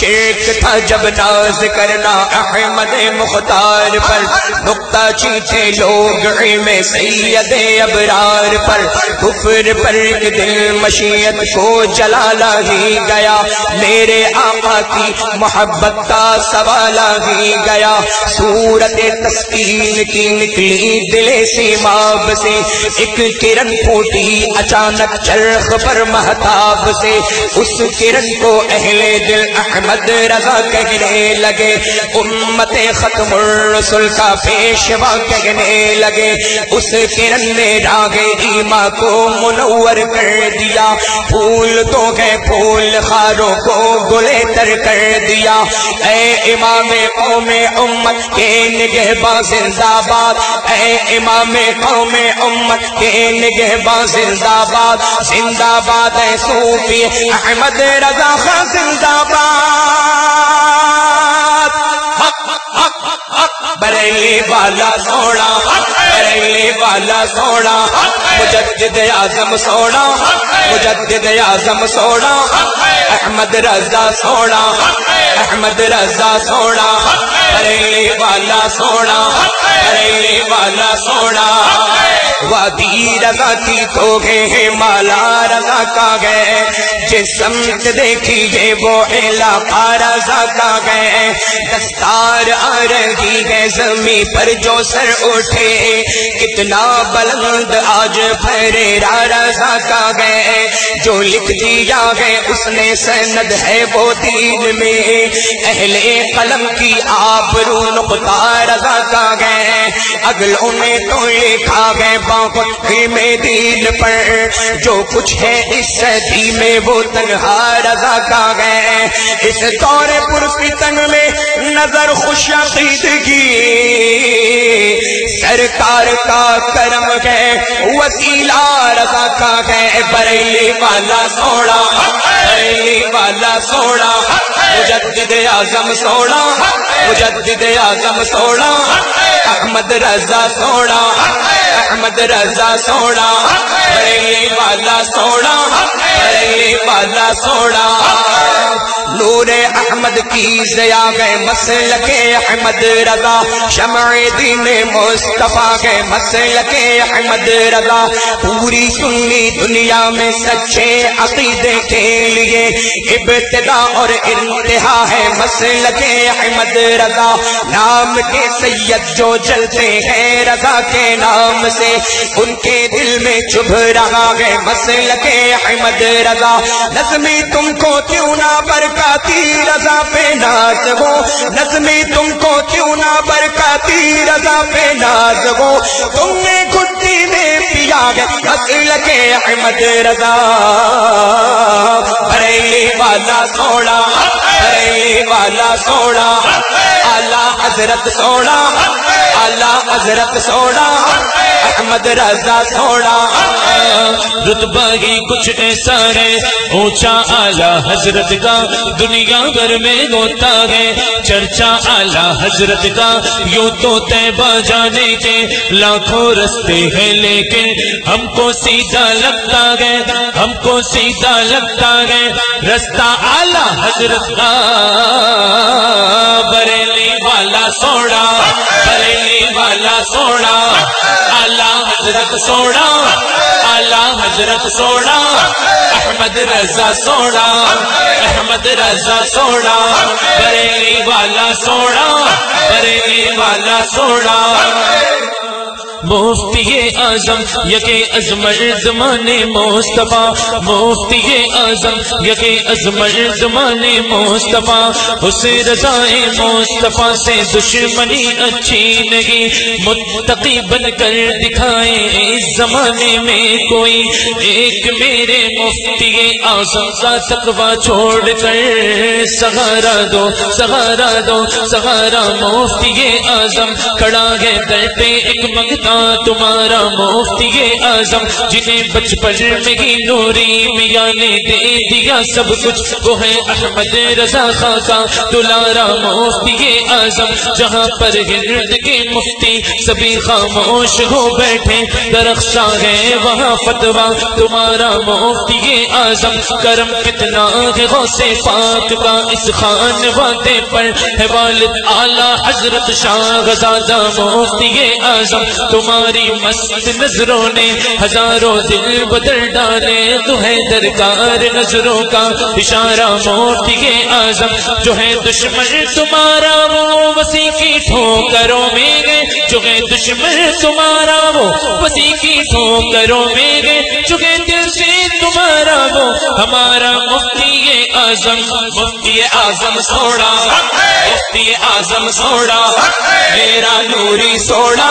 شرک تھا جب ناز کرنا احمد مختار پر، نقطہ چیٹھے لوگ علم سید ابرار پر، کفر پر ایک دل مشیت کو جلالا ہی گیا، میرے آقا کی محبت کا سوالا ہی گیا، صورت تسکین کی نکلی دل سیماب سے، ایک کرن پھوٹی اچانک چرخ پر مہتاب سے، اس کرن کو اہل دل احمد رضا کہنے لگے، امت ختم الرسل کا پیشوا کہنے لگے، اس کرن نے راگ ایمان کو منور کر دیا، پھول تو گئے پھول خاروں کو گلے تر کر دیا، اے امام قوم امت کے نگہباں زندہ باد، اے امام قوم امت کے نگہباں زندہ باد، زندہ باد اے صوفی احمد رضا خان زندہ باد، بریلی والا سونا، بریلی والا سونا، مجدد اعظم سونا، مجدد اعظم سونا، احمد رضا سونا، احمد رضا سونا، بریلی والا سونا، بریلی والا سونا، وادی رضا کی تو گئے مالا رضا کا گئے، جس سمت دیکھیے وہ علاقہ رضا کا گئے، دستار آ رہی ہے زمین پر جو سر اٹھے، کتنا بلند آج پھریرا رضا کا گئے، جو لکھ دیا ہے اس نے سند ہے وہ دین میں، اہل قلم کی آبرو نقطہ رضا کا گئے، اگلوں نے تو لکھا ہے باقی میں دین پر، جو کچھ ہے اس صدی میں وہ تنہا رضا کا گئے، اس دور پرفتن میں نظر خوش عقیدگی، سرکار کا کرم ہے وسیلہ رضا کا ہے، بریلی والا سونا، بریلی والا سونا، مجدد اعظم سونا، مجدد اعظم سونا، احمد رضا سونا، احمد رضا سونا، بریلی والا سونا، بریلی والا سونا، نور احمد کی ضیا گئے مسلک احمد رضا، شمع دین مصطفیٰ گئے مسلک احمد رضا، پوری سنی دنیا میں سچے عقیدے کے لیے ابتدا اور انتہا ہے مسلک احمد رضا، نام کے سید جو جلتے ہیں رضا کے نام سے، ان کے دل میں چبھ رہا ہے مسلک احمد رضا، نظمی تم کو کیوں نہ برکاتی رضا پہ ناز ہو، نظمی تم کو کیوں نہ برکاتی رضا پہ ناز ہو، تم نے گھٹی میں پیا ہے مسلک احمد رضا، بریلی والا سونا، بریلی والا سونا، اعلیٰ حضرت سونا، اعلیٰ حضرت سونا، احمد رضا سونا، رتبہ ہی کچھ ایسا ہے اونچا اعلیٰ حضرت کا، دنیا بھر میں ہوتا ہے چرچا اعلیٰ حضرت کا، یوں تو طیبہ جانے کے لاکھوں رستے ہیں لیکن ہم کو سیدھا لگتا ہے، ہم کو سیدھا لگتا ہے رستہ اعلیٰ حضرت کا، بریلی والا سونا، بریلی والا سونا، اعلیٰ حضرت سونا، اعلیٰ حضرت سونا، احمد رضا سونا، احمد رضا سونا، بریلی والا سونا، بریلی والا سونا، مفتی اعظم یکے ازمر زمان مصطفیٰ، مفتی اعظم یکے ازمر زمان مصطفیٰ، اس رضا مصطفیٰ سے دشمنی اچھی نہیں، متقی بن کر دکھائے اس زمانے میں کوئی، ایک میرے مفتی اعظم کا تقویٰ چھوڑ کر سہارا دو، سہارا دو، سہارا، مفتی اعظم کھڑا ہے در پہ ایک منگتا تمہارا مفتی اعظم جنہیں بچپن میں ہی نوری میاں نے دے دیا سب کچھ وہ ہے احمد رضا خاں کا دلارا مفتی اعظم جہاں پر ہند کے مفتی سبھی خاموش ہو بیٹھے درخشاں ہے وہاں فتویٰ تمہارا مفتی اعظم کرم کتنا ہے غوث پاک کا اس خان وادے پر ہے والد اعلیٰ حضرت شاہ زادہ مفتی اعظم تمہاری مست نظروں نے ہزاروں دل بدل ڈالے تو ہے درکار نظروں کا اشارہ مفتی اعظم جو ہے دشمن تمہارا وہ وسیع کی ٹھوکروں میں گئے جو ہے دشمن تمہارا وہ وسیع کی ٹھوکروں میں گئے جو ہے دل سے تمہارا وہ ہمارا مفتی اعظم مفتی اعظم سوڑا مفتی اعظم سوڑا میرا نوری سوڑا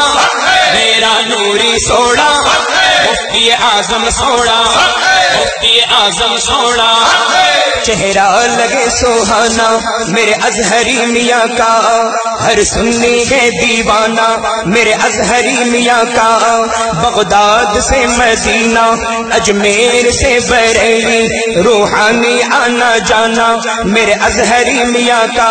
میرا نوری سوڑا مفتی اعظم سوڑا مفتی اعظم سوڑا چہرہ لگے سوہانا میرے ازہری میاں کا ہر سنی ہے دیوانہ میرے ازہری میاں کا بغداد سے مدینہ اجمیر سے بریلی روحانی آنا جانا میرے ازہری میاں کا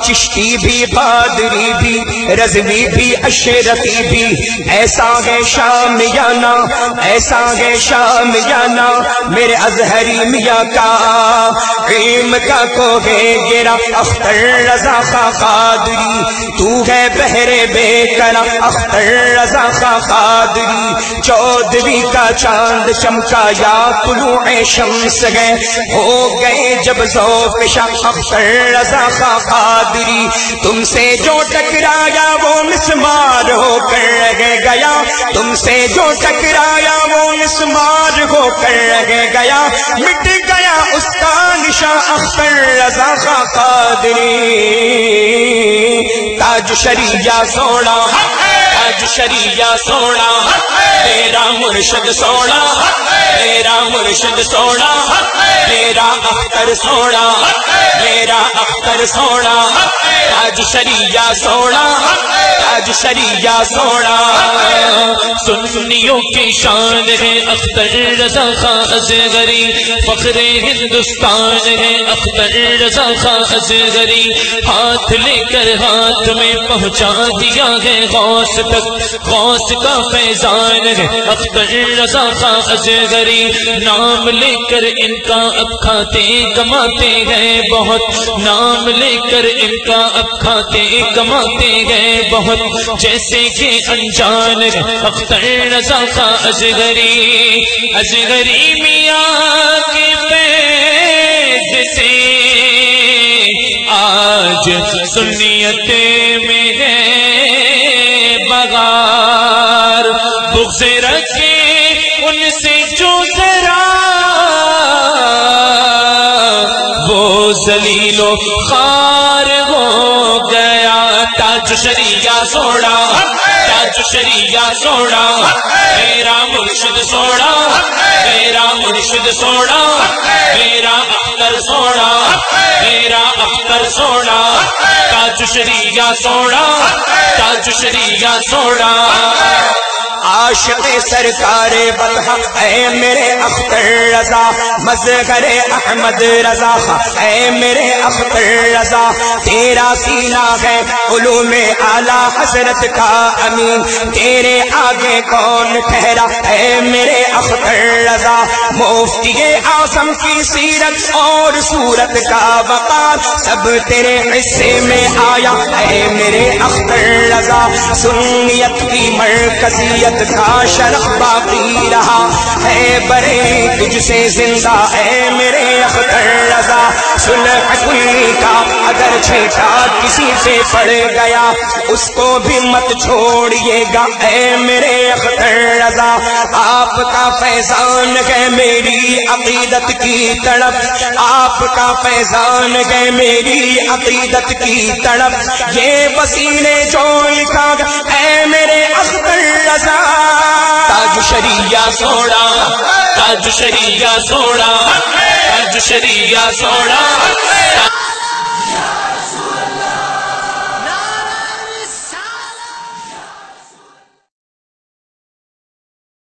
چشتی بھی قادری بھی رضوی بھی اشرفی بھی ایسا ہے شامیانہ ایسا ہے شامیانہ میرے ازہری میاں کا علم کا کو گے گرا اختر رضا خاں قادری تو ہے بہرے بے کرا اختر رضا خاں قادری چودھویں کا چاند چمکا یا طلوع شمس گئے ہو گئے جب ذوق شاہ اختر رضا خاں قادری تم سے جو ٹکرایا وہ مسمار ہو کر رہ گیا تم سے جو ٹکرایا وہ مسمار ہو کر رہ گیا مٹ گیا اس کا نشاں اختر رضا خاں قادری تاج شریعہ سوڑا تاج شریعہ سوڑا میرا مرشد سوڑا میرا مرشد سوڑا میرا اختر سوڑا میرا اختر سوڑا تاج شریعہ سوڑا تاج شریعہ سوڑا سنیوں کی شان ہے اختر رضا خاں اصغری فخر ہندوستان ہے اختر رضا خاں اصغری ہاتھ لے کر ہاتھ میں پہنچا دیا ہے غوث تک غوث کا فیضان ہے اختر رضا خاں اصغری نام لے کر ان کا اب کھاتے کماتے گئے بہت نام لے کر ان کا اب کھاتے کماتے گئے بہت جیسے کہ انجان ہے اختر رضا خاں اصغری اصغری میاں کے فیض سے آج سنیت میں ہے بغار بغض رکھے ان سے جو ذرا وہ ذلیل و خوار ہو گیا تاج شریعہ سوڑا تاج شریعہ سوڑا میرا مرشد سوڑا میرا مرشد سوڑا میرا اختر سوڑا میرا اختر سوڑا تاج شریعہ سوڑا تاج شریعہ سوڑا عاشق سرکار برحق اے میرے اختر رضا مظہر احمد رضا اے میرے اختر رضا تیرا سینہ ہے علوم اعلیٰ حضرت کا امین تیرے آگے کون ٹھہرا اے میرے اختر رضا مفتی اعظم کی سیرت اور صورت کا وقار سب تیرے حصے میں آیا اے میرے اختر رضا سنیت کی مرکزیت کا شرف باقی رہا ہے برے تجھ سے زندہ اے میرے اختر رضا صلح کلی کا اگر چھیٹا کسی سے پڑ گیا اس کو بھی مت چھوڑیے گا اے میرے اختر رضا آپ کا فیضان ہے میری عقیدت کی تڑپ آپ کا فیضان ہے میری عقیدت کی تڑپ یہ وسیلے جو لکھا اے میرے اختر رضا تاج شریعہ سوڑا تاج شریعہ سوڑا تاج شریعہ سوڑا